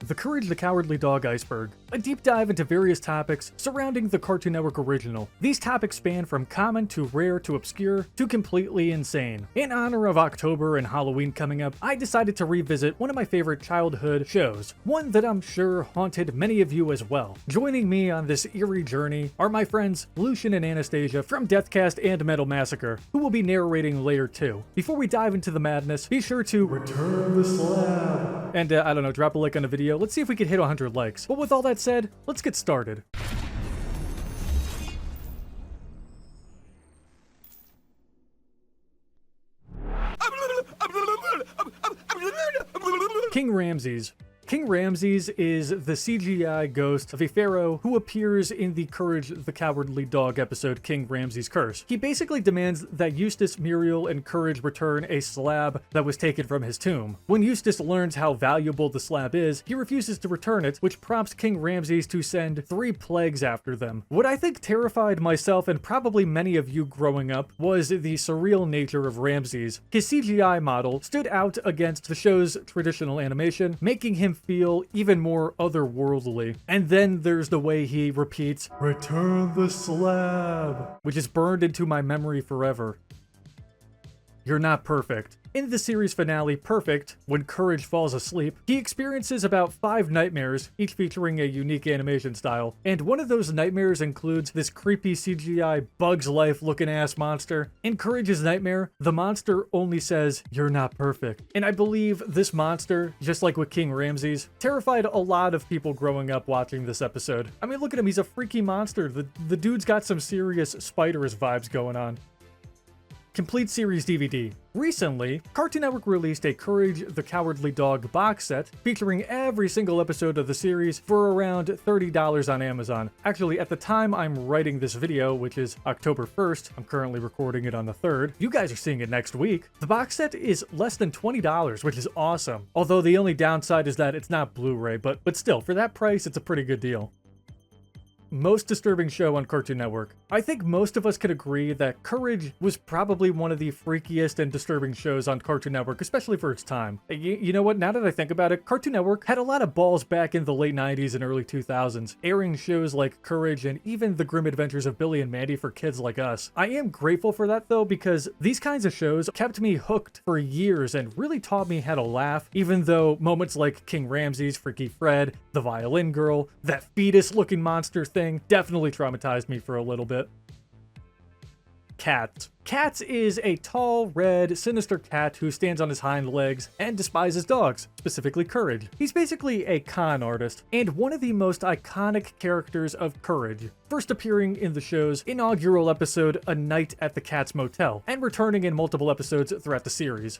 The Courage the Cowardly Dog Iceberg, a deep dive into various topics surrounding the Cartoon Network original. These topics span from common to rare to obscure to completely insane. In honor of October and Halloween coming up, I decided to revisit one of my favorite childhood shows, one that I'm sure haunted many of you as well. Joining me on this eerie journey are my friends Lucian and Anastasia from Dethkast and Metal Massacre, who will be narrating later too. Before we dive into the madness, be sure to return the slab and I don't know, drop a like on the video. Let's see if we can hit 100 likes. But with all that said, let's get started. King Ramses. King Ramses is the CGI ghost of a pharaoh who appears in the Courage the Cowardly Dog episode King Ramses' Curse. He basically demands that Eustace, Muriel, and Courage return a slab that was taken from his tomb. When Eustace learns how valuable the slab is, he refuses to return it, which prompts King Ramses to send 3 plagues after them. What I think terrified myself and probably many of you growing up was the surreal nature of Ramses. His CGI model stood out against the show's traditional animation, making him feel even more otherworldly. And then there's the way he repeats, "Return the slab," which is burned into my memory forever. You're not perfect. In the series finale, Perfect, when Courage falls asleep, he experiences about 5 nightmares, each featuring a unique animation style. And one of those nightmares includes this creepy CGI Bugs Life looking ass monster. In Courage's nightmare, the monster only says, "You're not perfect." And I believe this monster, just like with King Ramses, terrified a lot of people growing up watching this episode. I mean, look at him, he's a freaky monster. The dude's got some serious Spiders vibes going on. Complete series DVD. Recently, Cartoon Network released a Courage the Cowardly Dog box set featuring every single episode of the series for around $30 on Amazon. Actually, at the time I'm writing this video, which is October 1st, I'm currently recording it on the 3rd. You guys are seeing it next week. The box set is less than $20, which is awesome. Although the only downside is that it's not Blu-ray, but still, for that price, it's a pretty good deal. Most disturbing show on Cartoon Network. I think most of us could agree that Courage was probably one of the freakiest and disturbing shows on Cartoon Network, especially for its time. You know what, now that I think about it, Cartoon Network had a lot of balls back in the late 90s and early 2000s, airing shows like Courage and even The Grim Adventures of Billy and Mandy for kids like us. I am grateful for that though, because these kinds of shows kept me hooked for years and really taught me how to laugh, even though moments like King Ramses, Freaky Fred, The Violin Girl, that fetus-looking monster thing definitely traumatized me for a little bit. Cats. Cats is a tall, red, sinister cat who stands on his hind legs and despises dogs, specifically Courage. He's basically a con artist, and one of the most iconic characters of Courage, first appearing in the show's inaugural episode, A Night at the Cat's Motel, and returning in multiple episodes throughout the series.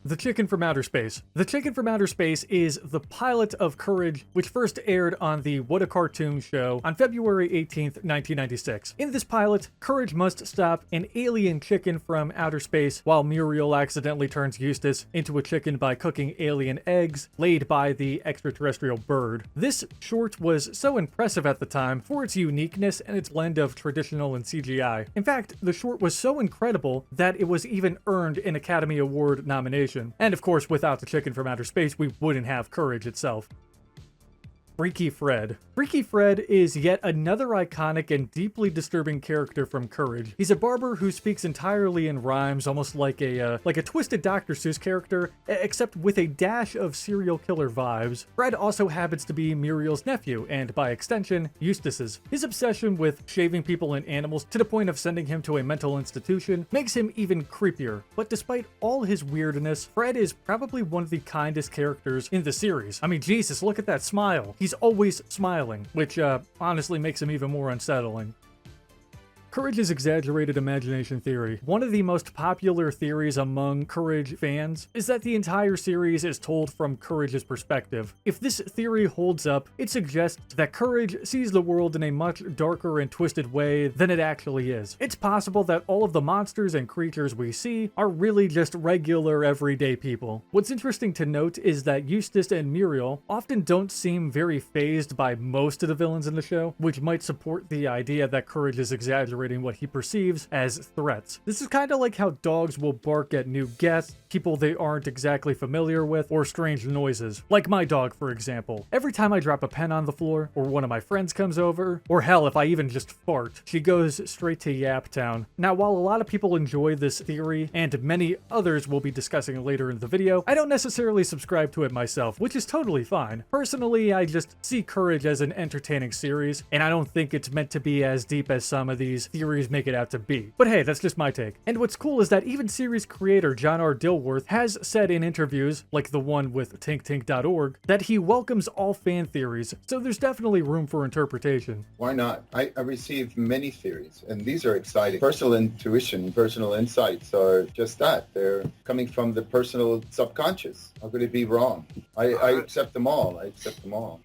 The Chicken from Outer Space. The Chicken from Outer Space is the pilot of Courage, which first aired on the What a Cartoon show on February 18th, 1996. In this pilot, Courage must stop an alien chicken from outer space while Muriel accidentally turns Eustace into a chicken by cooking alien eggs laid by the extraterrestrial bird. This short was so impressive at the time for its uniqueness and its blend of traditional and CGI. In fact, the short was so incredible that it was even earned an Academy Award nomination. And of course, without the Chicken from Outer Space, we wouldn't have Courage itself. Freaky Fred. Freaky Fred is yet another iconic and deeply disturbing character from Courage. He's a barber who speaks entirely in rhymes, almost like a twisted Dr. Seuss character, except with a dash of serial killer vibes. Fred also happens to be Muriel's nephew, and by extension, Eustace's. His obsession with shaving people and animals to the point of sending him to a mental institution makes him even creepier. But despite all his weirdness, Fred is probably one of the kindest characters in the series. I mean, Jesus, look at that smile. He's always smiling, which honestly makes him even more unsettling. Courage's exaggerated imagination theory. One of the most popular theories among Courage fans is that the entire series is told from Courage's perspective. If this theory holds up, it suggests that Courage sees the world in a much darker and twisted way than it actually is. It's possible that all of the monsters and creatures we see are really just regular everyday people. What's interesting to note is that Eustace and Muriel often don't seem very fazed by most of the villains in the show, which might support the idea that Courage is exaggerating what he perceives as threats. This is kind of like how dogs will bark at new guests, people they aren't exactly familiar with, or strange noises, like my dog, for example. Every time I drop a pen on the floor, or one of my friends comes over, or hell, if I even just fart, she goes straight to Yap Town. Now, while a lot of people enjoy this theory, and many others we'll be discussing later in the video, I don't necessarily subscribe to it myself, which is totally fine. Personally, I just see Courage as an entertaining series, and I don't think it's meant to be as deep as some of these theories make it out to be. But hey, that's just my take. And what's cool is that even series creator John R. Dilworth has said in interviews, like the one with TinkTink.org, that he welcomes all fan theories, so there's definitely room for interpretation. Why not? I received many theories, and these are exciting. Personal intuition, personal insights are just that. They're coming from the personal subconscious. How could it be wrong? I accept them all. I accept them all.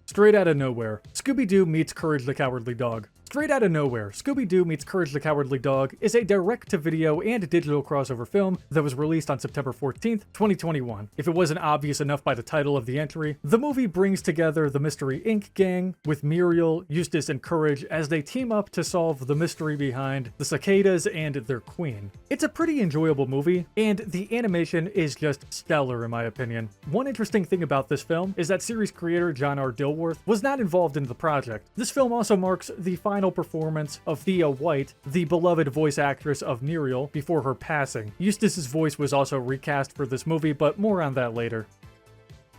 Straight out of nowhere, Scooby-Doo meets Courage the Cowardly Dog. Straight out of nowhere, Scooby-Doo meets Courage the Cowardly Dog is a direct-to-video and digital crossover film that was released on September 14th, 2021. If it wasn't obvious enough by the title of the entry, the movie brings together the Mystery Inc. gang with Muriel, Eustace, and Courage as they team up to solve the mystery behind the cicadas and their queen. It's a pretty enjoyable movie, and the animation is just stellar in my opinion. One interesting thing about this film is that series creator John R. Dilworth was not involved in the project. This film also marks the final performance of Thea White, the beloved voice actress of Muriel, before her passing. Eustace's voice was also recast for this movie, but more on that later.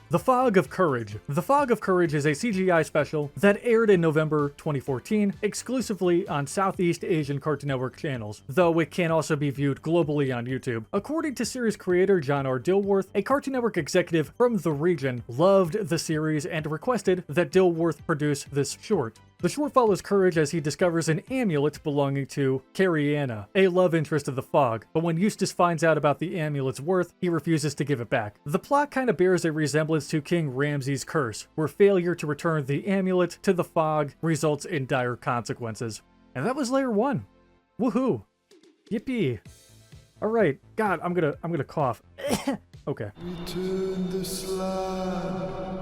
The Fog of Courage. The Fog of Courage is a CGI special that aired in November 2014 exclusively on Southeast Asian Cartoon Network channels, though it can also be viewed globally on YouTube. According to series creator John R. Dilworth, a Cartoon Network executive from the region loved the series and requested that Dilworth produce this short. The short follows Courage as he discovers an amulet belonging to Carrie Anna, a love interest of the Fog, but when Eustace finds out about the amulet's worth, he refuses to give it back. The plot kind of bears a resemblance to King Ramses' curse, where failure to return the amulet to the Fog results in dire consequences. And that was layer 1. Woohoo! Yippee! Alright, God, I'm gonna cough. Okay. Return the slab.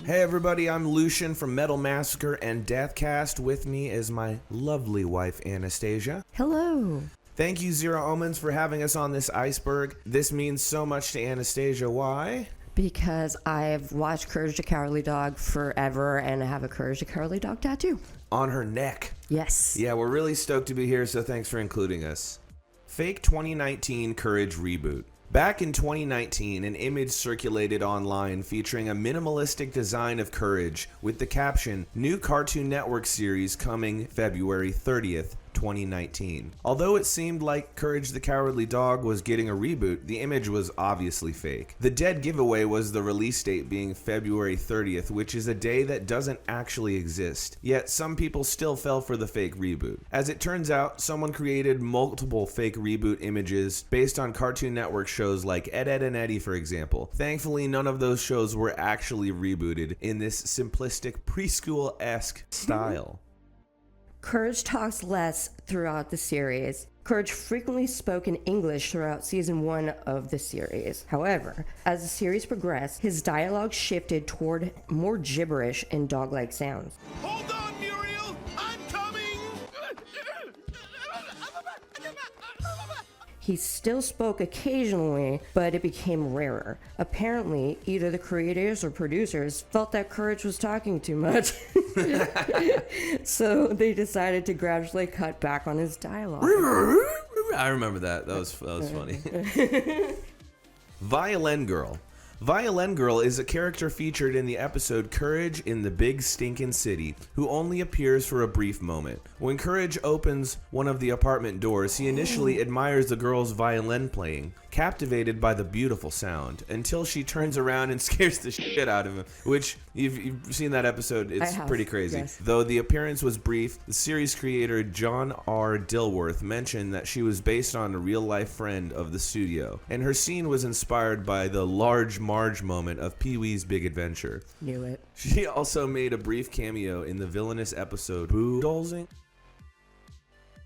Hey everybody, I'm Lucian from Metal Massacre and Dethkast. With me is my lovely wife, Anastasia. Hello. Thank you, ZeroOmens, for having us on this Iceberg. This means so much to Anastasia. Why? Because I've watched Courage the Cowardly Dog forever, and I have a Courage the Cowardly Dog tattoo. On her neck. Yes. Yeah, we're really stoked to be here, so thanks for including us. Fake 2019 Courage reboot. Back in 2019, an image circulated online featuring a minimalistic design of Courage with the caption, "New Cartoon Network series coming February 30th, 2019. Although it seemed like Courage the Cowardly Dog was getting a reboot, the image was obviously fake. The dead giveaway was the release date being February 30th, which is a day that doesn't actually exist. Yet some people still fell for the fake reboot. As it turns out, someone created multiple fake reboot images based on Cartoon Network shows like Ed, Edd and Eddy, for example. Thankfully, none of those shows were actually rebooted in this simplistic preschool-esque style. Courage talks less throughout the series. Courage frequently spoke in English throughout season 1 of the series. However, as the series progressed, his dialogue shifted toward more gibberish and dog-like sounds. Hold on, Muriel! I'm coming! He still spoke occasionally, but it became rarer. Apparently, either the creators or producers felt that Courage was talking too much. So they decided to gradually cut back on his dialogue. I remember that. That was funny. Violin Girl. Violin Girl is a character featured in the episode Courage in the Big Stinkin' City, who only appears for a brief moment. When Courage opens one of the apartment doors, he initially admires the girl's violin playing, captivated by the beautiful sound, until she turns around and scares the shit out of him, which, you've seen that episode, it's pretty crazy. Yes. Though the appearance was brief, the series creator John R. Dilworth mentioned that she was based on a real-life friend of the studio, and her scene was inspired by the Large Marge moment of Pee-wee's Big Adventure. Knew it. She also made a brief cameo in the villainous episode Boodlesing.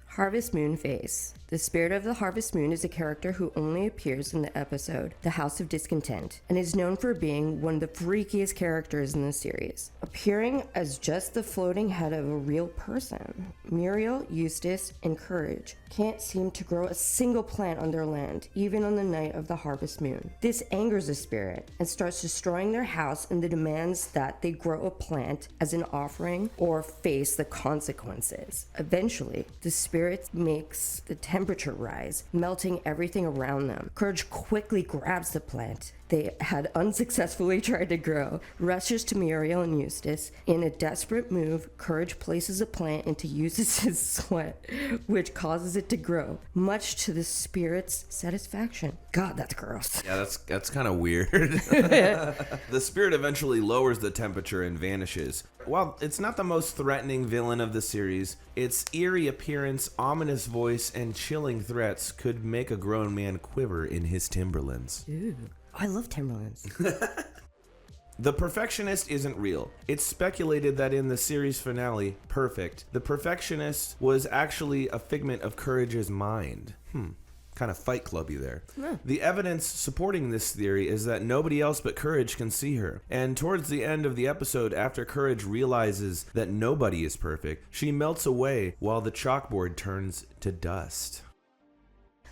Harvest Moon Face. The spirit of the Harvest Moon is a character who only appears in the episode The House of Discontent and is known for being one of the freakiest characters in the series. Appearing as just the floating head of a real person, Muriel, Eustace, and Courage can't seem to grow a single plant on their land, even on the night of the Harvest Moon. This angers the spirit and starts destroying their house and demands that they grow a plant as an offering or face the consequences. Eventually, the spirit makes the temperature rise, melting everything around them. Courage quickly grabs the plant they had unsuccessfully tried to grow, rushes to Muriel and Eustace. In a desperate move, Courage places a plant into Eustace's sweat, which causes it to grow, much to the spirit's satisfaction. God, that's gross. Yeah, that's kind of weird. The spirit eventually lowers the temperature and vanishes. While it's not the most threatening villain of the series, its eerie appearance, ominous voice, and chilling threats could make a grown man quiver in his Timberlands. Ooh. I love Timberlands. The Perfectionist isn't real. It's speculated that in the series finale, Perfect, the Perfectionist was actually a figment of Courage's mind. Kind of Fight Clubby there. Yeah. The evidence supporting this theory is that nobody else but Courage can see her. And towards the end of the episode, after Courage realizes that nobody is perfect, she melts away while the chalkboard turns to dust.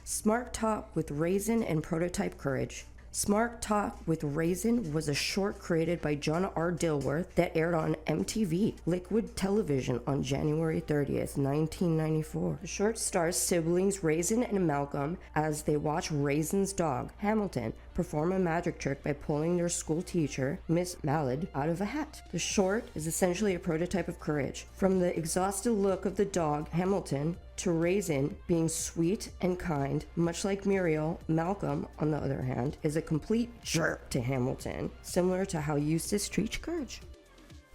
Smart Talk with Raisin and Prototype Courage. Smart Talk with Raisin was a short created by John R. Dilworth that aired on MTV Liquid Television on January 30th, 1994. The short stars siblings Raisin and Malcolm as they watch Raisin's dog, Hamilton, perform a magic trick by pulling their school teacher, Miss Mallard, out of a hat. The short is essentially a prototype of Courage. From the exhausted look of the dog, Hamilton, to Raisin being sweet and kind, much like Muriel, Malcolm, on the other hand, is a complete jerk to Hamilton, similar to how Eustace treats Courage.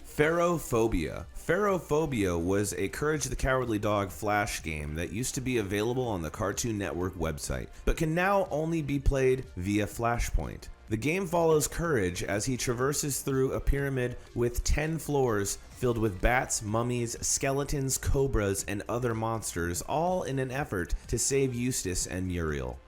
Ferrophobia. Ferrophobia was a Courage the Cowardly Dog flash game that used to be available on the Cartoon Network website, but can now only be played via Flashpoint. The game follows Courage as he traverses through a pyramid with 10 floors filled with bats, mummies, skeletons, cobras, and other monsters, all in an effort to save Eustace and Muriel.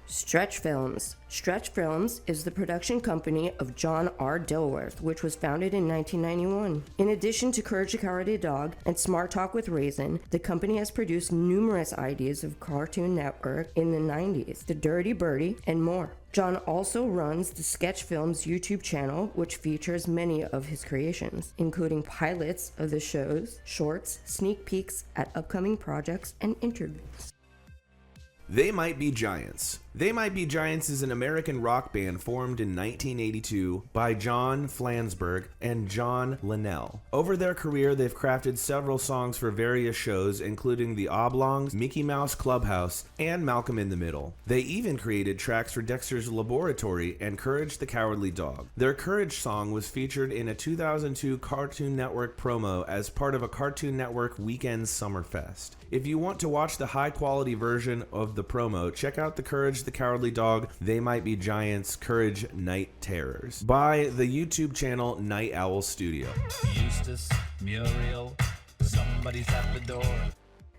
Stretch Films. Stretch Films is the production company of John R. Dilworth, which was founded in 1991. In addition to Courage the Cowardly Dog and Smart Talk with Raisin, the company has produced numerous ideas of Cartoon Network in the 90s, The Dirty Birdie, and more. John also runs the Sketch Films YouTube channel, which features many of his creations, including pilots of the shows, shorts, sneak peeks at upcoming projects, and interviews. They Might Be Giants. They Might Be Giants is an American rock band formed in 1982 by John Flansburgh and John Linnell. Over their career, they've crafted several songs for various shows, including The Oblongs, Mickey Mouse Clubhouse, and Malcolm in the Middle. They even created tracks for Dexter's Laboratory and Courage the Cowardly Dog. Their Courage song was featured in a 2002 Cartoon Network promo as part of a Cartoon Network Weekend Summerfest. If you want to watch the high-quality version of the promo, check out the Courage the Cowardly Dog, They Might Be Giants, Courage Night Terrors by the YouTube channel Night Owl Studio. Eustace, Muriel, somebody's at the door.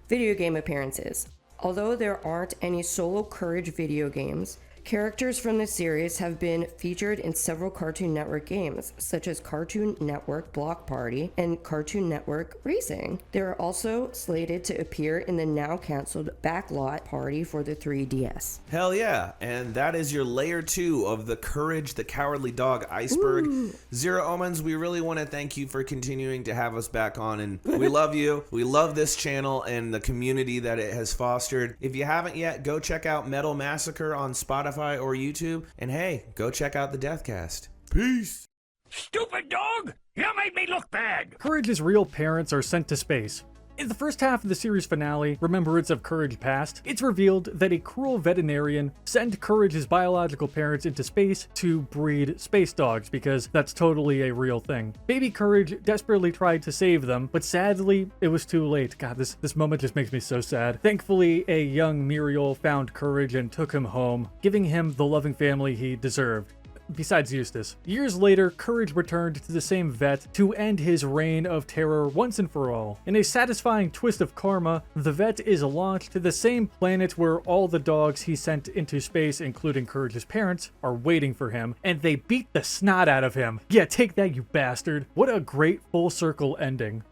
Video game appearances. Although there aren't any solo Courage video games, characters from the series have been featured in several Cartoon Network games, such as Cartoon Network Block Party and Cartoon Network Racing. They are also slated to appear in the now canceled Backlot Party for the 3DS. Hell yeah, and that is your layer 2 of the Courage the Cowardly Dog Iceberg. Ooh. ZeroOmens, we really want to thank you for continuing to have us back on, and we love you. We love this channel and the community that it has fostered. If you haven't yet, go check out Metal Massacre on Spotify or YouTube, and hey, go check out the Dethkast. Peace. Stupid dog! You made me look bad! Courage's real parents are sent to space. In the first half of the series finale, Remembrance of Courage Past, it's revealed that a cruel veterinarian sent Courage's biological parents into space to breed space dogs, because that's totally a real thing. Baby Courage desperately tried to save them, but sadly, it was too late. God, this moment just makes me so sad. Thankfully, a young Muriel found Courage and took him home, giving him the loving family he deserved. besides Eustace. Years later, Courage returned to the same vet to end his reign of terror once and for all. In a satisfying twist of karma, the vet is launched to the same planet where all the dogs he sent into space, including Courage's parents, are waiting for him, and they beat the snot out of him. Yeah, take that, you bastard. What a great full circle ending.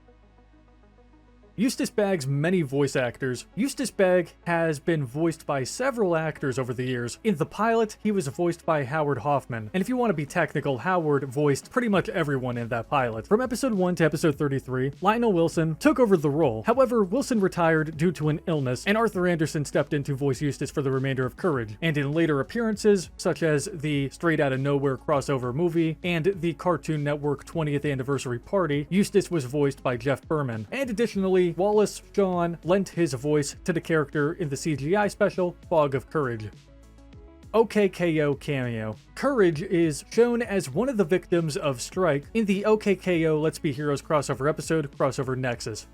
Eustace Bag's many voice actors. Eustace Bag has been voiced by several actors over the years. In the pilot, he was voiced by Howard Hoffman, and if you want to be technical, Howard voiced pretty much everyone in that pilot. From episode 1 to episode 33, Lionel Wilson took over the role. However, Wilson retired due to an illness, and Arthur Anderson stepped in to voice Eustace for the remainder of Courage. And in later appearances, such as the Straight Outta Nowhere crossover movie and the Cartoon Network 20th anniversary party, Eustace was voiced by Jeff Berman. And additionally, Wallace Shawn lent his voice to the character in the CGI special Fog of Courage. OKKO cameo. Courage is shown as one of the victims of Strike in the OKKO Let's Be Heroes crossover episode, Crossover Nexus.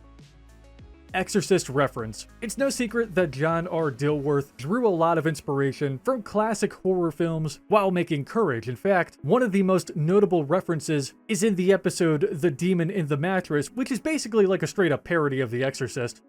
Exorcist reference. It's no secret that John R. Dilworth drew a lot of inspiration from classic horror films while making Courage. In fact, one of the most notable references is in the episode The Demon in the Mattress, which is basically like a straight-up parody of The Exorcist.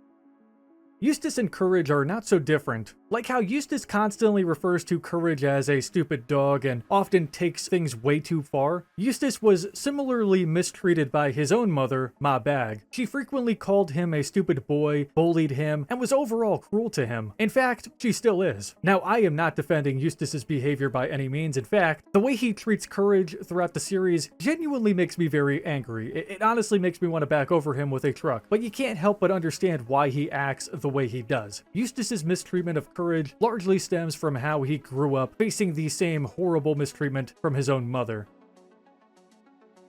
Eustace and Courage are not so different. Like how Eustace constantly refers to Courage as a stupid dog and often takes things way too far, Eustace was similarly mistreated by his own mother, Ma Bag. She frequently called him a stupid boy, bullied him, and was overall cruel to him. In fact, she still is. Now, I am not defending Eustace's behavior by any means. In fact, the way he treats Courage throughout the series genuinely makes me very angry. It honestly makes me want to back over him with a truck. But you can't help but understand why he acts the way he does. Eustace's mistreatment of Courage largely stems from how he grew up facing the same horrible mistreatment from his own mother.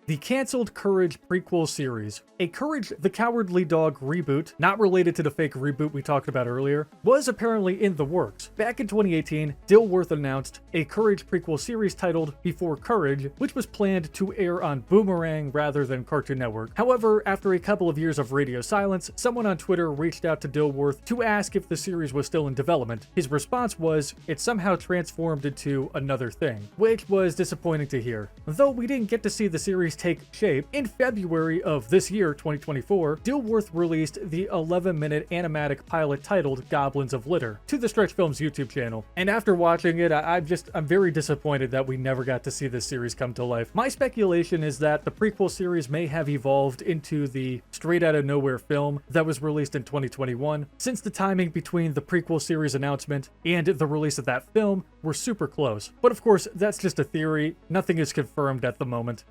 The cancelled Courage prequel series. A Courage the Cowardly Dog reboot, not related to the fake reboot we talked about earlier, was apparently in the works. Back in 2018, Dilworth announced a Courage prequel series titled Before Courage, which was planned to air on Boomerang rather than Cartoon Network. However, after a couple of years of radio silence, someone on Twitter reached out to Dilworth to ask if the series was still in development. His response was, it somehow transformed into another thing, which was disappointing to hear. Though we didn't get to see the series take shape, in February of this year, 2024, Dilworth released the 11-minute animatic pilot titled Goblins of Litter to the Stretch Films YouTube channel. And after watching it, I'm very disappointed that we never got to see this series come to life. My speculation is that the prequel series may have evolved into the Straight Outta Nowhere film that was released in 2021, since the timing between the prequel series announcement and the release of that film were super close. But of course, that's just a theory. Nothing is confirmed at the moment.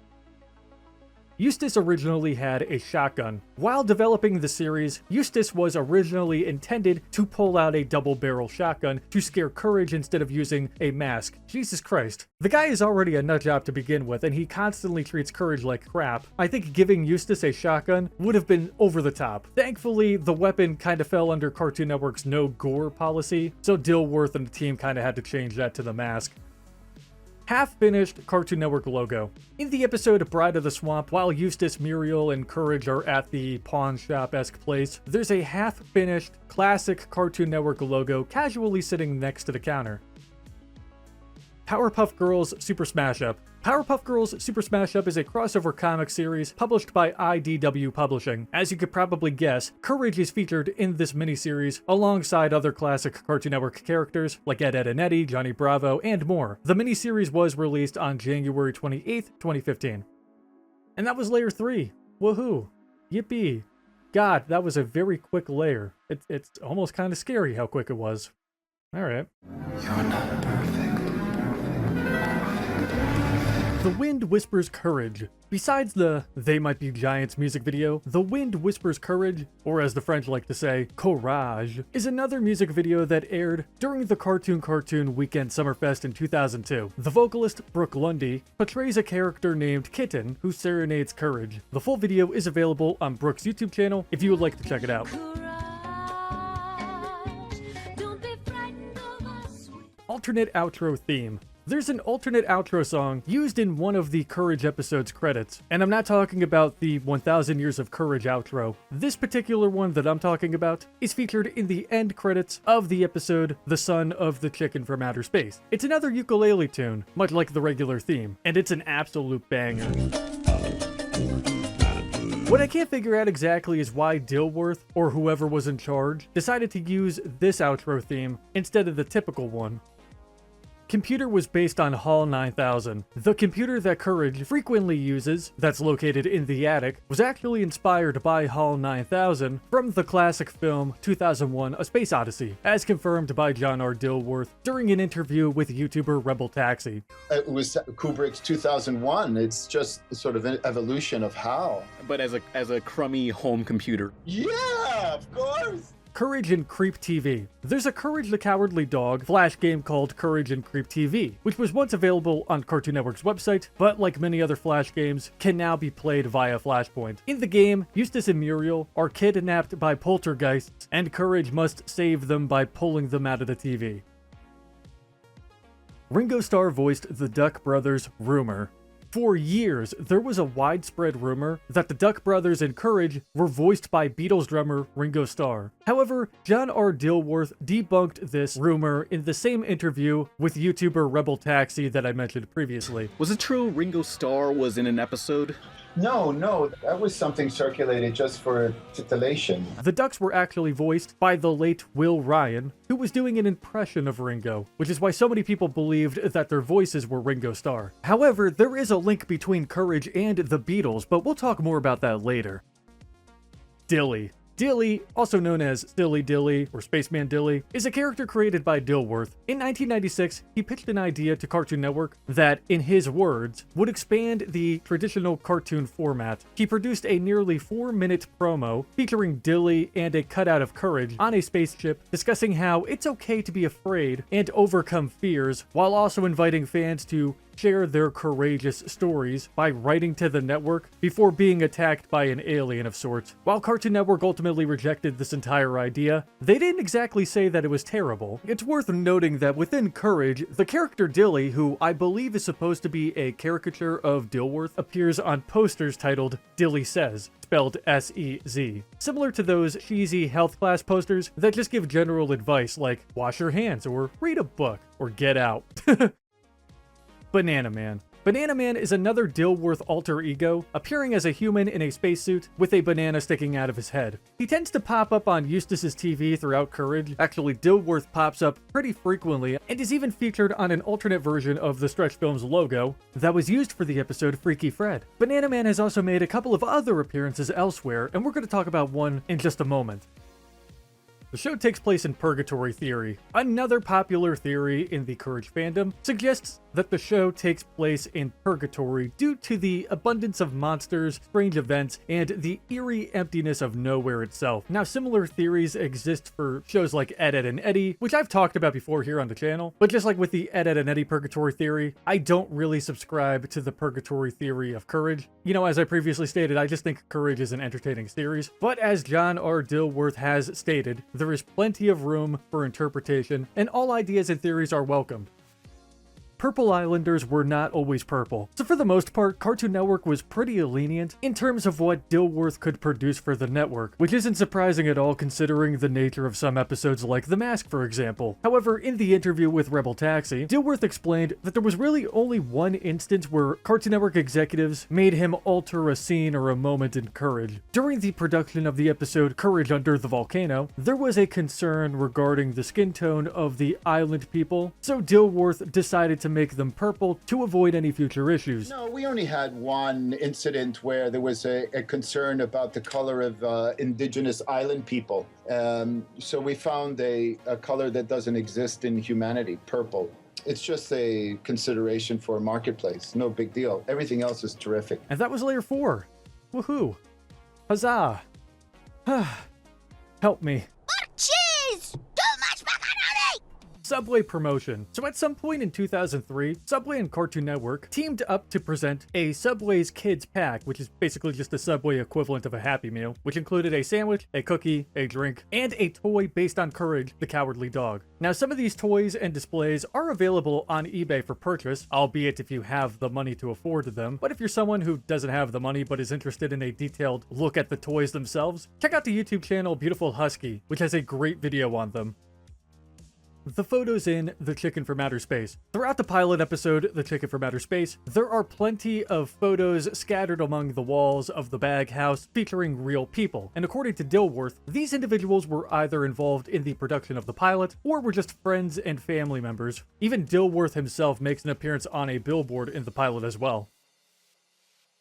Eustace originally had a shotgun. While developing the series, Eustace was originally intended to pull out a double-barrel shotgun to scare Courage instead of using a mask. Jesus Christ. The guy is already a nutjob to begin with, and he constantly treats Courage like crap. I think giving Eustace a shotgun would have been over the top. Thankfully, the weapon kind of fell under Cartoon Network's no gore policy, so Dilworth and the team kind of had to change that to the mask. Half-finished Cartoon Network logo. In the episode Bride of the Swamp, while Eustace, Muriel, and Courage are at the pawn shop-esque place, there's a half-finished classic Cartoon Network logo casually sitting next to the counter. Powerpuff Girls Super Smash Up. Powerpuff Girls Super Smash Up is a crossover comic series published by IDW Publishing. As you could probably guess, Courage is featured in this miniseries alongside other classic Cartoon Network characters like Ed, Edd and Eddy, Johnny Bravo, and more. The miniseries was released on January 28th, 2015. And that was layer 3. Woohoo! Yippee! God, that was a very quick layer. It's almost kind of scary how quick it was. Alright. You're not perfect. The Wind Whispers Courage. Besides the They Might Be Giants music video, The Wind Whispers Courage, or as the French like to say, Courage, is another music video that aired during the Cartoon Weekend Summerfest in 2002. The vocalist, Brooke Lundy, portrays a character named Kitten who serenades Courage. The full video is available on Brooke's YouTube channel if you would like to check it out. Alternate outro theme. there's an alternate outro song used in one of the Courage episode's credits. And I'm not talking about the 1000 Years of Courage outro. This particular one that I'm talking about is featured in the end credits of the episode The Son of the Chicken from Outer Space. It's another ukulele tune, much like the regular theme, and it's an absolute banger. What I can't figure out exactly is why Dilworth, or whoever was in charge, decided to use this outro theme instead of the typical one. Computer was based on HAL 9000. The computer that Courage frequently uses, that's located in the attic, was actually inspired by HAL 9000 from the classic film 2001: A Space Odyssey, as confirmed by John R. Dilworth during an interview with YouTuber Rebel Taxi. It was Kubrick's 2001. It's just sort of an evolution of HAL. But as a crummy home computer. Yeah, of course. Courage and Creep TV. There's a Courage the Cowardly Dog flash game called Courage and Creep TV, which was once available on Cartoon Network's website, but like many other flash games, can now be played via Flashpoint. In the game, Eustace and Muriel are kidnapped by poltergeists, and Courage must save them by pulling them out of the TV. Ringo Starr voiced the Duck Brothers rumor. For years, there was a widespread rumor that the Duck Brothers and Courage were voiced by Beatles drummer Ringo Starr. However, John R. Dilworth debunked this rumor in the same interview with YouTuber Rebel Taxi that I mentioned previously. Was it true Ringo Starr was in an episode? No, that was something circulated just for titillation. The Ducks were actually voiced by the late Will Ryan, who was doing an impression of Ringo, which is why so many people believed that their voices were Ringo Starr. However, there is a link between Courage and the Beatles, but we'll talk more about that later. Dilly. Dilly, also known as Silly Dilly or Spaceman Dilly, is a character created by Dilworth. In 1996, he pitched an idea to Cartoon Network that, in his words, would expand the traditional cartoon format. He produced a nearly 4-minute promo featuring Dilly and a cutout of Courage on a spaceship, discussing how it's okay to be afraid and overcome fears, while also inviting fans to share their courageous stories by writing to the network before being attacked by an alien of sorts. While Cartoon Network ultimately rejected this entire idea, they didn't exactly say that it was terrible. It's worth noting that within Courage, the character Dilly, who I believe is supposed to be a caricature of Dilworth, appears on posters titled Dilly Says, spelled S-E-Z. Similar to those cheesy health class posters that just give general advice like wash your hands or read a book or get out. Banana Man. Banana Man is another Dilworth alter ego, appearing as a human in a spacesuit with a banana sticking out of his head. He tends to pop up on Eustace's TV throughout Courage. Actually, Dilworth pops up pretty frequently and is even featured on an alternate version of the Stretch Films logo that was used for the episode Freaky Fred. Banana Man has also made a couple of other appearances elsewhere, and we're going to talk about one in just a moment. The show takes place in Purgatory Theory. Another popular theory in the Courage fandom suggests that the show takes place in Purgatory due to the abundance of monsters, strange events, and the eerie emptiness of nowhere itself. Now, similar theories exist for shows like Ed, Edd and Eddy, which I've talked about before here on the channel, but just like with the Ed, Edd and Eddy Purgatory theory, I don't really subscribe to the Purgatory theory of Courage. You know, as I previously stated, I just think Courage is an entertaining series, but as John R. Dilworth has stated, there is plenty of room for interpretation, and all ideas and theories are welcomed. Purple Islanders were not always purple, so for the most part, Cartoon Network was pretty lenient in terms of what Dilworth could produce for the network, which isn't surprising at all considering the nature of some episodes like The Mask, for example. However, in the interview with Rebel Taxi, Dilworth explained that there was really only one instance where Cartoon Network executives made him alter a scene or a moment in Courage. During the production of the episode Courage Under the Volcano, there was a concern regarding the skin tone of the island people, so Dilworth decided to make them purple to avoid any future issues. No, we only had one incident where there was a concern about the color of indigenous island people. So we found a color that doesn't exist in humanity, purple. It's just a consideration for a marketplace. No big deal. Everything else is terrific. And that was layer 4. Woohoo. Huzzah. Help me. More cheese! Too much macaroni! Subway promotion. So at some point in 2003, Subway and Cartoon Network teamed up to present a Subway's Kids Pack, which is basically just the Subway equivalent of a Happy Meal, which included a sandwich, a cookie, a drink, and a toy based on Courage, the Cowardly Dog. Now, some of these toys and displays are available on eBay for purchase, albeit if you have the money to afford them. But if you're someone who doesn't have the money but is interested in a detailed look at the toys themselves, check out the YouTube channel Beautiful Husky, which has a great video on them. The photos in The Chicken from Outer Space. Throughout the pilot episode, The Chicken from Outer Space, there are plenty of photos scattered among the walls of the bag house featuring real people. And according to Dilworth, these individuals were either involved in the production of the pilot or were just friends and family members. Even Dilworth himself makes an appearance on a billboard in the pilot as well.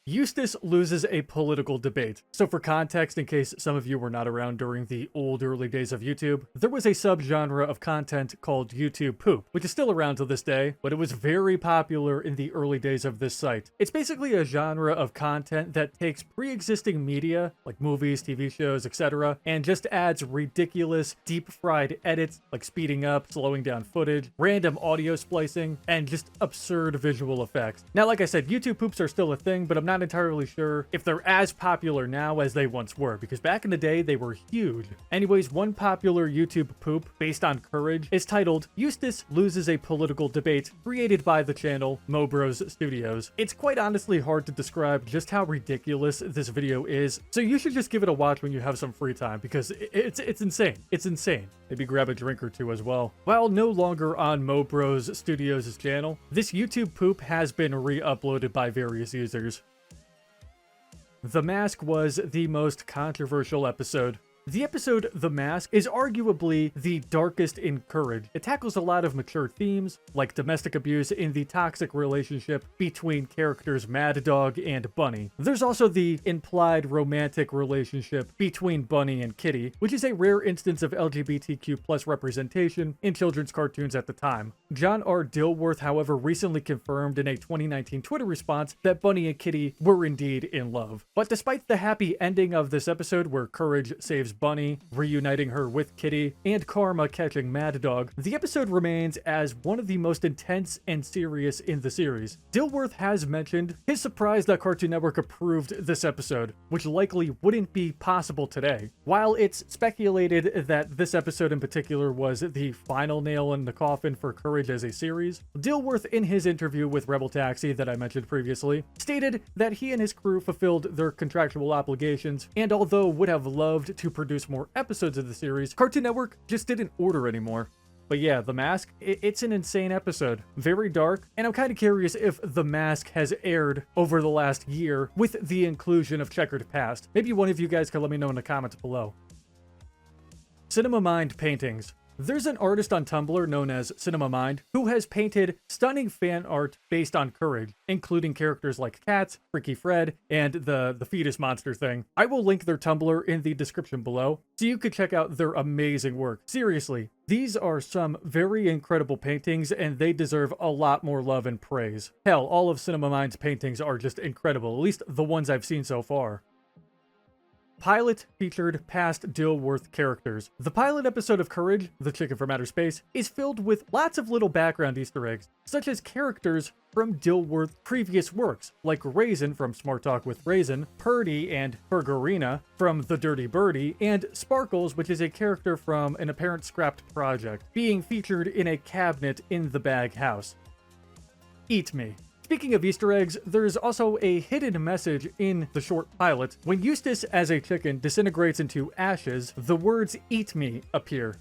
Eustace loses a political debate. So for context, in case some of you were not around during the early days of YouTube, there was a subgenre of content called YouTube poop, which is still around to this day, but it was very popular in the early days of this site. It's basically a genre of content that takes pre-existing media, like movies, TV shows, etc., and just adds ridiculous, deep-fried edits, like speeding up, slowing down footage, random audio splicing, and just absurd visual effects. Now, like I said, YouTube poops are still a thing, but I'm not entirely sure if they're as popular now as they once were, because back in the day they were huge. Anyways, one popular YouTube poop based on Courage is titled Eustace Loses a Political Debate, created by the channel Mobros Studios. It's quite honestly hard to describe just how ridiculous this video is, so you should just give it a watch when you have some free time, because it's insane. It's insane. Maybe grab a drink or two as well. While no longer on Mobros Studios' channel, this YouTube poop has been re-uploaded by various users. The Mask was the most controversial episode. The episode The Mask is arguably the darkest in Courage. It tackles a lot of mature themes, like domestic abuse in the toxic relationship between characters Mad Dog and Bunny. There's also the implied romantic relationship between Bunny and Kitty, which is a rare instance of LGBTQ+ representation in children's cartoons at the time. John R. Dilworth, however, recently confirmed in a 2019 Twitter response that Bunny and Kitty were indeed in love. But despite the happy ending of this episode where Courage saves Bunny, reuniting her with Kitty, and Karma catching Mad Dog, the episode remains as one of the most intense and serious in the series. Dilworth has mentioned his surprise that Cartoon Network approved this episode, which likely wouldn't be possible today. While it's speculated that this episode in particular was the final nail in the coffin for Courage as a series, Dilworth, in his interview with Rebel Taxi that I mentioned previously, stated that he and his crew fulfilled their contractual obligations, and although would have loved to produce more episodes of the series, Cartoon Network just didn't order anymore. But yeah, The Mask, it's an insane episode. Very dark, and I'm kind of curious if The Mask has aired over the last year with the inclusion of Checkered Past. Maybe one of you guys can let me know in the comments below. Cinemamind paintings. There's an artist on Tumblr known as Cinemamind who has painted stunning fan art based on Courage, including characters like Cats, Freaky Fred, and the fetus monster thing. I will link their Tumblr in the description below, so you could check out their amazing work. Seriously, these are some very incredible paintings, and they deserve a lot more love and praise. Hell, all of Cinemamind's paintings are just incredible, at least the ones I've seen so far. Pilot featured past Dilworth characters. The pilot episode of Courage, The Chicken from Outer Space, is filled with lots of little background Easter eggs, such as characters from Dilworth's previous works, like Raisin from Smart Talk with Raisin, Purdy and Burgerina from The Dirty Birdie, and Sparkles, which is a character from an apparent scrapped project, being featured in a cabinet in the bag house. Eat me. Speaking of Easter eggs, there's also a hidden message in the short pilot. When Eustace as a chicken disintegrates into ashes, the words "eat me" appear.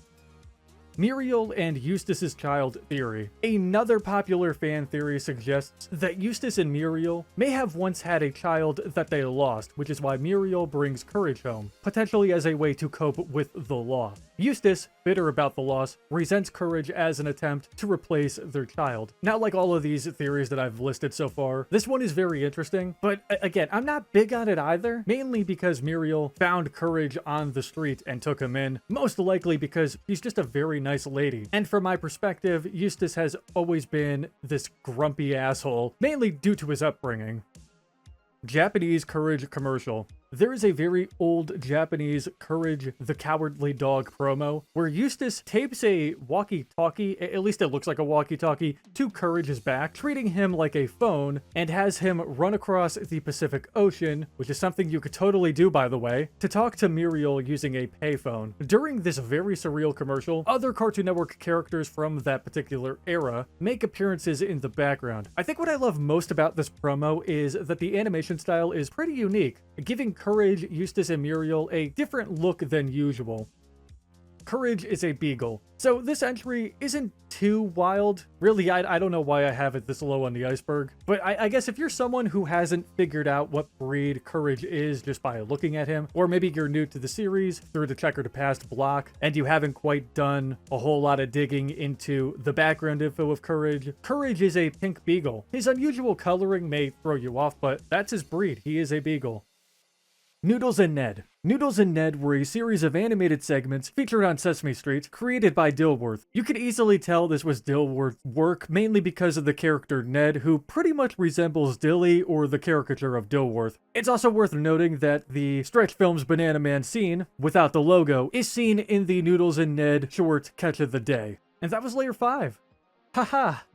Muriel and Eustace's child theory. Another popular fan theory suggests that Eustace and Muriel may have once had a child that they lost, which is why Muriel brings Courage home, potentially as a way to cope with the loss. Eustace, bitter about the loss, resents Courage as an attempt to replace their child. Now, like all of these theories that I've listed so far, this one is very interesting, but again, I'm not big on it either, mainly because Muriel found Courage on the street and took him in, most likely because he's just a very nice lady. And from my perspective, Eustace has always been this grumpy asshole, mainly due to his upbringing. Japanese Courage commercial. There is a very old Japanese Courage the Cowardly Dog promo where Eustace tapes a walkie-talkie, at least it looks like a walkie-talkie, to Courage's back, treating him like a phone, and has him run across the Pacific Ocean, which is something you could totally do, by the way, to talk to Muriel using a payphone. During this very surreal commercial, other Cartoon Network characters from that particular era make appearances in the background. I think what I love most about this promo is that the animation style is pretty unique, giving Courage, Eustace, and Muriel a different look than usual. Courage is a beagle. So this entry isn't too wild. Really, I don't know why I have it this low on the iceberg. But I guess if you're someone who hasn't figured out what breed Courage is just by looking at him, or maybe you're new to the series through the Checker to Past block, and you haven't quite done a whole lot of digging into the background info of Courage, Courage is a pink beagle. His unusual coloring may throw you off, but that's his breed. He is a beagle. Noodles and Ned. Noodles and Ned were a series of animated segments featured on Sesame Street, created by Dilworth. You could easily tell this was Dilworth's work, mainly because of the character Ned, who pretty much resembles Dilly or the caricature of Dilworth. It's also worth noting that the Stretch Films Banana Man scene, without the logo, is seen in the Noodles and Ned short Catch of the Day. And that was layer 5. Ha ha.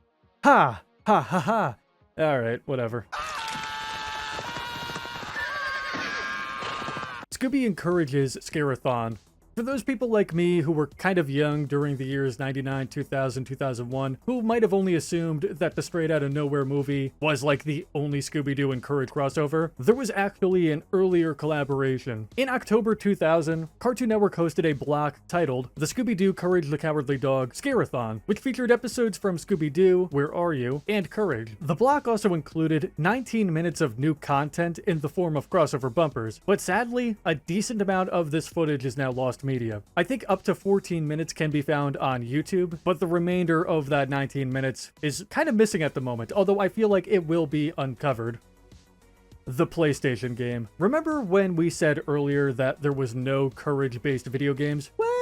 Ha. Ha ha ha. Alright, whatever. Scooby encourages Scare-a-thon. For those people like me who were kind of young during the years 99, 2000, 2001, who might have only assumed that the Straight Outta Nowhere movie was like the only Scooby-Doo and Courage crossover, there was actually an earlier collaboration. In October 2000, Cartoon Network hosted a block titled The Scooby-Doo Courage the Cowardly Dog Scare-a-thon, which featured episodes from Scooby-Doo, Where Are You, and Courage. The block also included 19 minutes of new content in the form of crossover bumpers, but sadly, a decent amount of this footage is now lost media. I think up to 14 minutes can be found on YouTube, but the remainder of that 19 minutes is kind of missing at the moment, although I feel like it will be uncovered. The PlayStation game. Remember when we said earlier that there was no Courage-based video games? Well,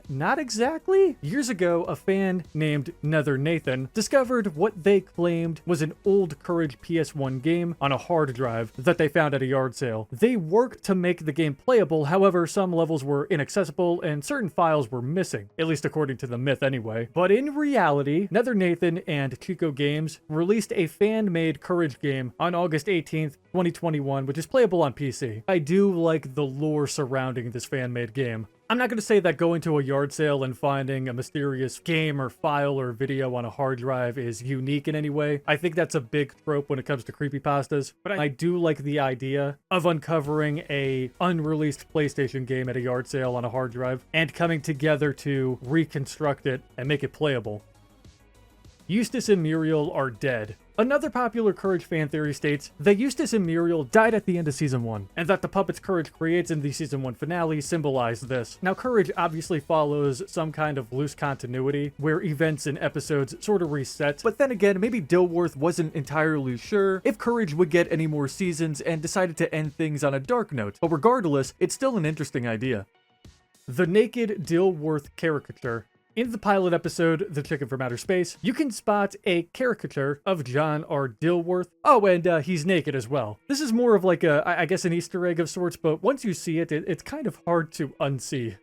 not exactly. Years ago, a fan named Nether Nathan discovered what they claimed was an old Courage PS1 game on a hard drive that they found at a yard sale. They worked to make the game playable, however, some levels were inaccessible and certain files were missing, at least according to the myth anyway. But in reality, Nether Nathan and Chico Games released a fan-made Courage game on August 18th, 2021, which is playable on PC. I do like the lore surrounding this fan-made game. I'm not going to say that going to a yard sale and finding a mysterious game or file or video on a hard drive is unique in any way. I think that's a big trope when it comes to creepypastas, but I do like the idea of uncovering a unreleased PlayStation game at a yard sale on a hard drive and coming together to reconstruct it and make it playable. Eustace and Muriel are dead. Another popular Courage fan theory states that Eustace and Muriel died at the end of Season 1, and that the puppets Courage creates in the Season 1 finale symbolize this. Now, Courage obviously follows some kind of loose continuity, where events and episodes sort of reset, but then again, maybe Dilworth wasn't entirely sure if Courage would get any more seasons and decided to end things on a dark note, but regardless, it's still an interesting idea. The naked Dilworth caricature. In the pilot episode, The Chicken from Outer Space, you can spot a caricature of John R. Dilworth. Oh, and he's naked as well. This is more of like I guess an Easter egg of sorts, but once you see it, it's kind of hard to unsee.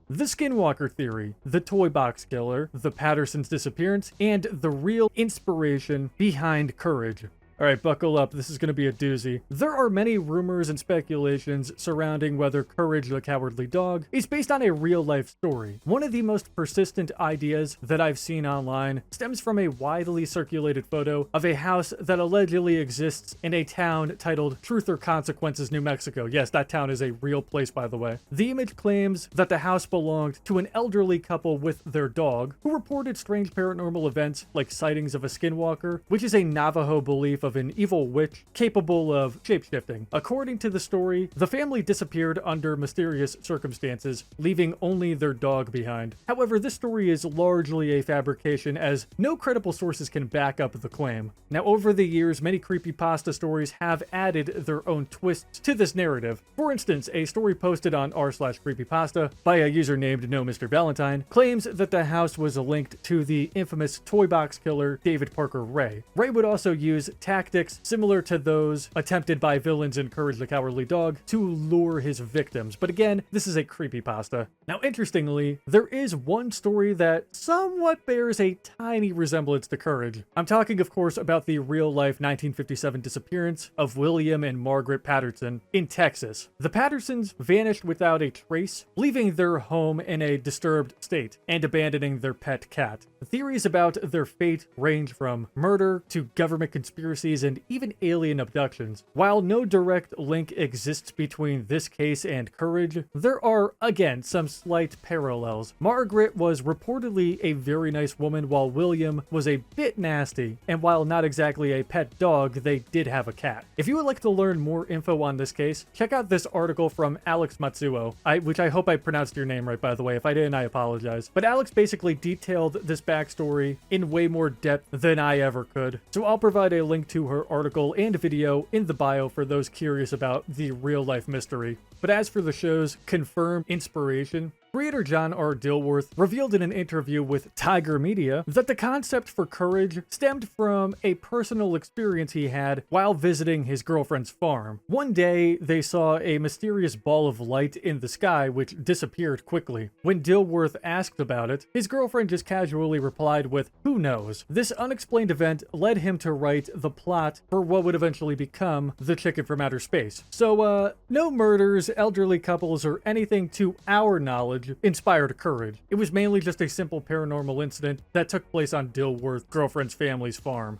The Skinwalker Theory, the Toy Box Killer, the Patterson's disappearance, and the real inspiration behind Courage. Alright, buckle up, this is going to be a doozy. There are many rumors and speculations surrounding whether Courage the Cowardly Dog is based on a real-life story. One of the most persistent ideas that I've seen online stems from a widely circulated photo of a house that allegedly exists in a town titled Truth or Consequences, New Mexico. Yes, that town is a real place, by the way. The image claims that the house belonged to an elderly couple with their dog, who reported strange paranormal events like sightings of a skinwalker, which is a Navajo belief of an evil witch capable of shapeshifting. According to the story, the family disappeared under mysterious circumstances, leaving only their dog behind. However, this story is largely a fabrication, as no credible sources can back up the claim. Now, over the years, many creepypasta stories have added their own twists to this narrative. For instance, a story posted on r/creepypasta by a user named No Mr. Valentine claims that the house was linked to the infamous toy box killer David Parker Ray. Ray would also use tactics similar to those attempted by villains in Courage the Cowardly Dog to lure his victims. But again, this is a creepypasta. Now, interestingly, there is one story that somewhat bears a tiny resemblance to Courage. I'm talking, of course, about the real-life 1957 disappearance of William and Margaret Patterson in Texas. The Pattersons vanished without a trace, leaving their home in a disturbed state and abandoning their pet cat. Theories about their fate range from murder to government conspiracies and even alien abductions. While no direct link exists between this case and Courage, there are, again, some slight parallels. Margaret was reportedly a very nice woman, while William was a bit nasty, and while not exactly a pet dog, they did have a cat. If you would like to learn more info on this case, check out this article from Alex Matsuo, which I hope I pronounced your name right, by the way. If I didn't, I apologize. But Alex basically detailed this backstory in way more depth than I ever could. So I'll provide a link to her article and video in the bio for those curious about the real-life mystery. But as for the show's confirmed inspiration, creator John R. Dilworth revealed in an interview with Tiger Media that the concept for Courage stemmed from a personal experience he had while visiting his girlfriend's farm. One day, they saw a mysterious ball of light in the sky which disappeared quickly. When Dilworth asked about it, his girlfriend just casually replied with, "Who knows?" This unexplained event led him to write the plot for what would eventually become The Chicken from Outer Space. So, no murders, elderly couples, or anything to our knowledge inspired Courage. It was mainly just a simple paranormal incident that took place on Dilworth's girlfriend's family's farm.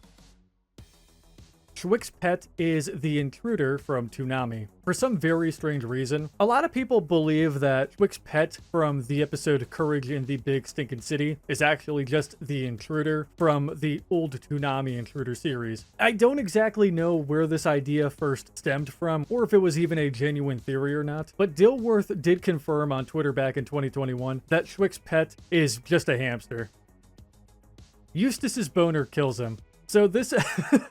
Schwick's pet is the intruder from Toonami. For some very strange reason, a lot of people believe that Schwick's pet from the episode Courage in the Big Stinkin' City is actually just the intruder from the old Toonami Intruder series. I don't exactly know where this idea first stemmed from, or if it was even a genuine theory or not, but Dilworth did confirm on Twitter back in 2021 that Schwick's pet is just a hamster. Eustace's boner kills him. So this,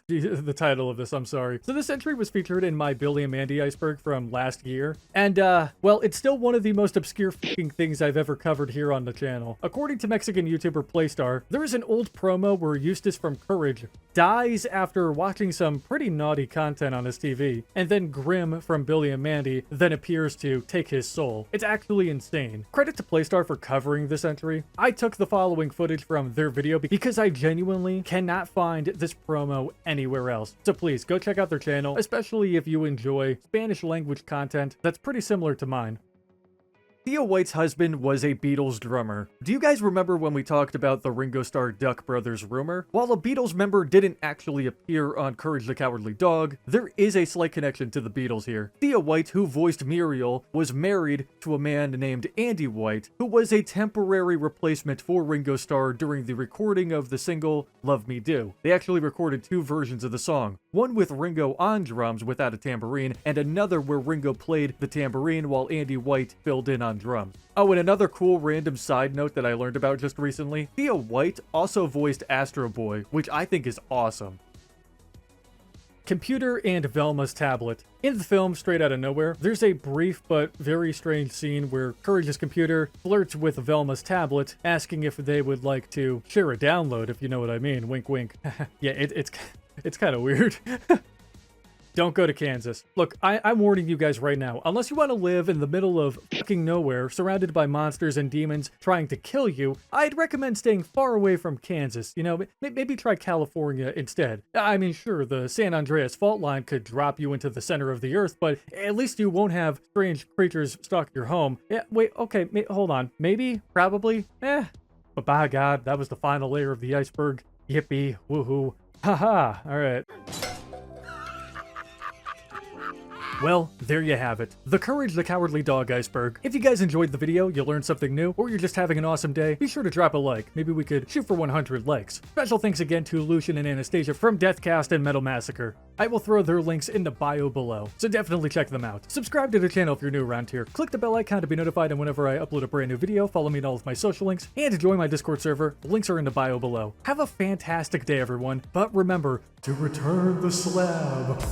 the title of this, I'm sorry. So this entry was featured in my Billy and Mandy Iceberg from last year. And, well, it's still one of the most obscure fucking things I've ever covered here on the channel. According to Mexican YouTuber Playstar, there is an old promo where Eustace from Courage dies after watching some pretty naughty content on his TV, and then Grim from Billy and Mandy then appears to take his soul. It's actually insane. Credit to Playstar for covering this entry. I took the following footage from their video because I genuinely cannot find this promo anywhere else. So please go check out their channel, especially if you enjoy Spanish language content that's pretty similar to mine. Theo White's husband was a Beatles drummer. Do you guys remember when we talked about the Ringo Starr Duck Brothers rumor? While a Beatles member didn't actually appear on Courage the Cowardly Dog, there is a slight connection to the Beatles here. Theo White, who voiced Muriel, was married to a man named Andy White, who was a temporary replacement for Ringo Starr during the recording of the single Love Me Do. They actually recorded two versions of the song, one with Ringo on drums without a tambourine, and another where Ringo played the tambourine while Andy White filled in on drums. Oh, and another cool random side note that I learned about just recently, Theo White also voiced Astro Boy, which I think is awesome. Computer and Velma's tablet. In the film Straight Outta Nowhere, there's a brief but very strange scene where Courage's computer flirts with Velma's tablet, asking if they would like to share a download, if you know what I mean. Wink, wink. Yeah, it's kind of weird. Don't go to Kansas. Look, I'm warning you guys right now. Unless you want to live in the middle of fucking nowhere, surrounded by monsters and demons trying to kill you, I'd recommend staying far away from Kansas. You know, maybe try California instead. I mean, sure, the San Andreas fault line could drop you into the center of the earth, but at least you won't have strange creatures stalk your home. Yeah, wait, okay, hold on. Maybe? Probably? But by God, that was the final layer of the iceberg. Yippee, woohoo. Haha, alright. Well, there you have it. The Courage the Cowardly Dog Iceberg. If you guys enjoyed the video, you learned something new, or you're just having an awesome day, be sure to drop a like. Maybe we could shoot for 100 likes. Special thanks again to Lucian and Anastasia from Dethkast and Metal Massacre. I will throw their links in the bio below, so definitely check them out. Subscribe to the channel if you're new around here. Click the bell icon to be notified whenever I upload a brand new video. Follow me on all of my social links, and join my Discord server. The links are in the bio below. Have a fantastic day, everyone, but remember to return the slab.